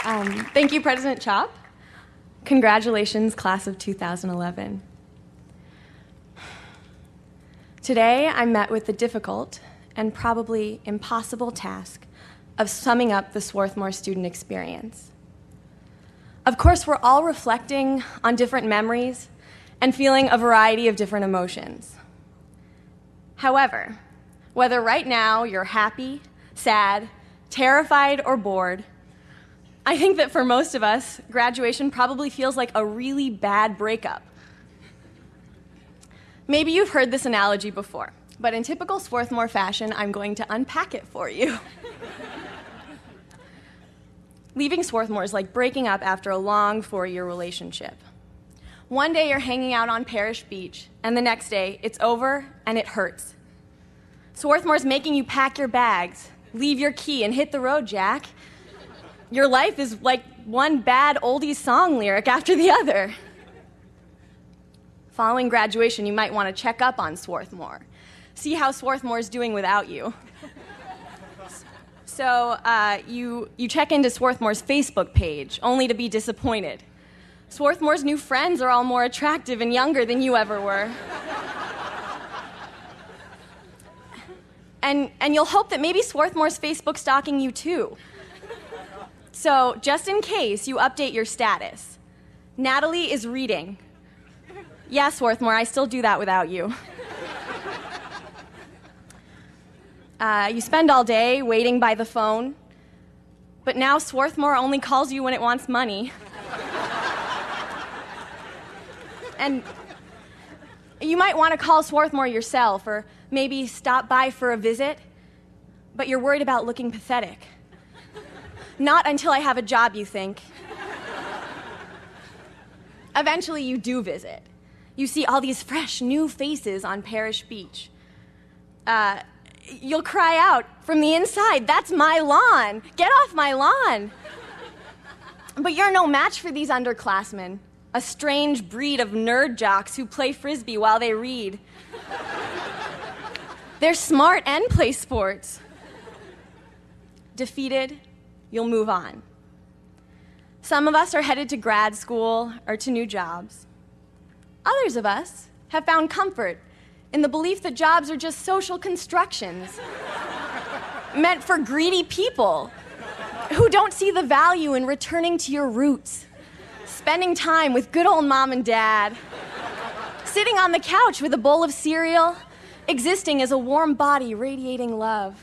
Thank you, President Chop. Congratulations, class of 2011. Today, I met with the difficult and probably impossible task of summing up the Swarthmore student experience. Of course, we're all reflecting on different memories and feeling a variety of different emotions. However, whether right now you're happy, sad, terrified, or bored, I think that for most of us, graduation probably feels like a really bad breakup. Maybe you've heard this analogy before, but in typical Swarthmore fashion, I'm going to unpack it for you. Leaving Swarthmore is like breaking up after a long 4-year relationship. One day you're hanging out on Parish Beach, and the next day it's over and it hurts. Swarthmore's making you pack your bags, leave your key, and hit the road, Jack. Your life is like one bad oldies song lyric after the other. Following graduation, you might want to check up on Swarthmore. See how Swarthmore's doing without you. So you check into Swarthmore's Facebook page, only to be disappointed. Swarthmore's new friends are all more attractive and younger than you ever were. And you'll hope that maybe Swarthmore's Facebook stalking you too. So just in case, you update your status. Natalie is reading. Yeah, Swarthmore, I still do that without you. You spend all day waiting by the phone, but now Swarthmore only calls you when it wants money. And you might want to call Swarthmore yourself, or maybe stop by for a visit, but you're worried about looking pathetic. Not until I have a job, you think. Eventually, you do visit. You see all these fresh, new faces on Parish Beach. You'll cry out from the inside, "That's my lawn! Get off my lawn!" But you're no match for these underclassmen, a strange breed of nerd jocks who play frisbee while they read. They're smart and play sports. Defeated, you'll move on. Some of us are headed to grad school or to new jobs. Others of us have found comfort in the belief that jobs are just social constructions meant for greedy people who don't see the value in returning to your roots, spending time with good old mom and dad, sitting on the couch with a bowl of cereal, existing as a warm body radiating love.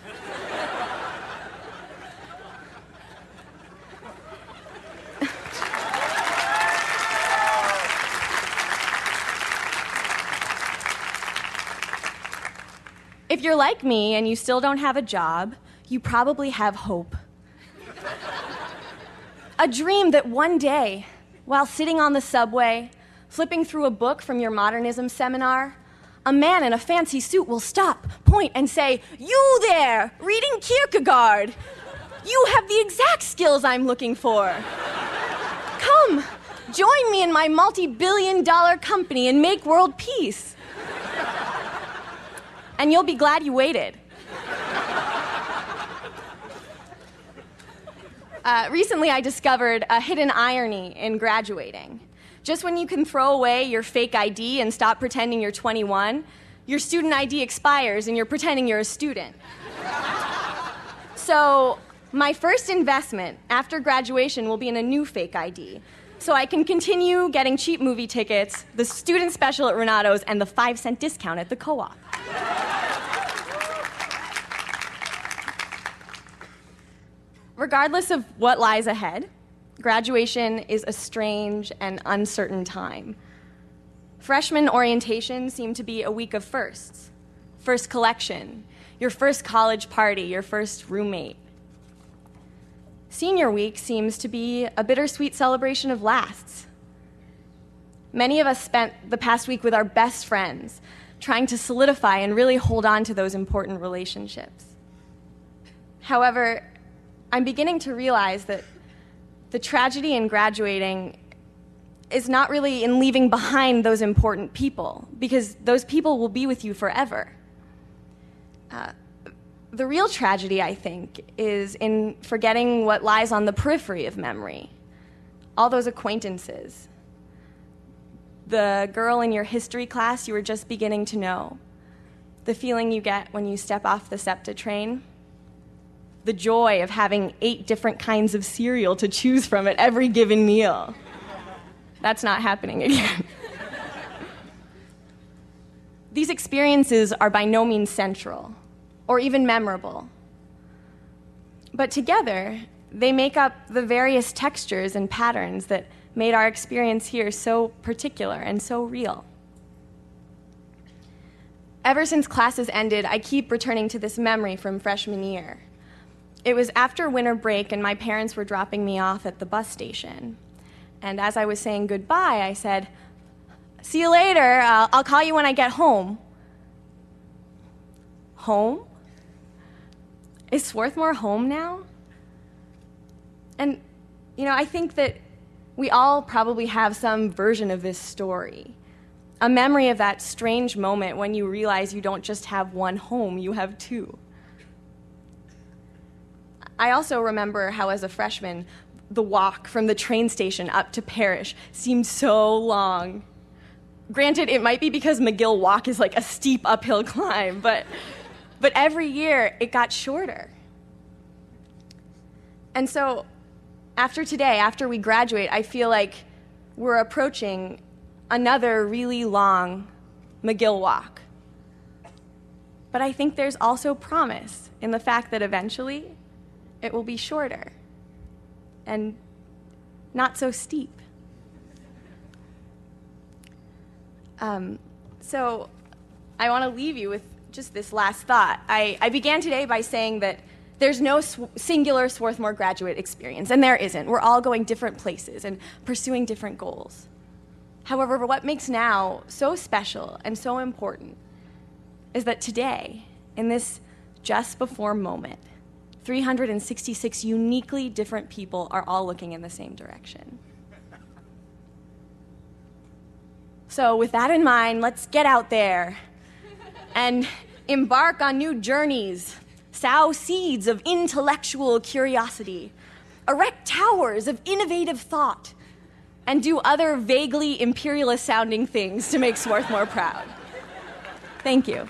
If you're like me and you still don't have a job, you probably have hope. A dream that one day, while sitting on the subway, flipping through a book from your modernism seminar, a man in a fancy suit will stop, point, and say, "You there, reading Kierkegaard. You have the exact skills I'm looking for. Come, join me in my multi-billion-dollar company and make world peace." And you'll be glad you waited. Recently, I discovered a hidden irony in graduating. Just when you can throw away your fake ID and stop pretending you're 21, your student ID expires and you're pretending you're a student. So my first investment after graduation will be in a new fake ID, so I can continue getting cheap movie tickets, the student special at Renato's, and the 5-cent discount at the co-op. Regardless of what lies ahead, graduation is a strange and uncertain time. Freshman orientation seemed to be a week of firsts. First collection, your first college party, your first roommate. Senior week seems to be a bittersweet celebration of lasts. Many of us spent the past week with our best friends, trying to solidify and really hold on to those important relationships. However, I'm beginning to realize that the tragedy in graduating is not really in leaving behind those important people, because those people will be with you forever. The real tragedy, I think, is in forgetting what lies on the periphery of memory. All those acquaintances. The girl in your history class you were just beginning to know. The feeling you get when you step off the SEPTA train. The joy of having 8 different kinds of cereal to choose from at every given meal. That's not happening again. These experiences are by no means central or even memorable. But together, they make up the various textures and patterns that made our experience here so particular and so real. Ever since classes ended, I keep returning to this memory from freshman year. It was after winter break and my parents were dropping me off at the bus station. And as I was saying goodbye, I said, "See you later, I'll call you when I get home." Home? Is Swarthmore home now? And, I think that we all probably have some version of this story. A memory of that strange moment when you realize you don't just have one home, you have 2. I also remember how, as a freshman, the walk from the train station up to Parrish seemed so long. Granted, it might be because McGill Walk is like a steep uphill climb, but every year it got shorter. And so, after today, after we graduate, I feel like we're approaching another really long McGill Walk. But I think there's also promise in the fact that eventually it will be shorter and not so steep. So I want to leave you with just this last thought. I began today by saying that there's no singular Swarthmore graduate experience, and there isn't. We're all going different places and pursuing different goals. However, what makes now so special and so important is that today, in this just before moment, 366 uniquely different people are all looking in the same direction. So with that in mind, let's get out there and embark on new journeys, sow seeds of intellectual curiosity, erect towers of innovative thought, and do other vaguely imperialist-sounding things to make Swarthmore proud. Thank you.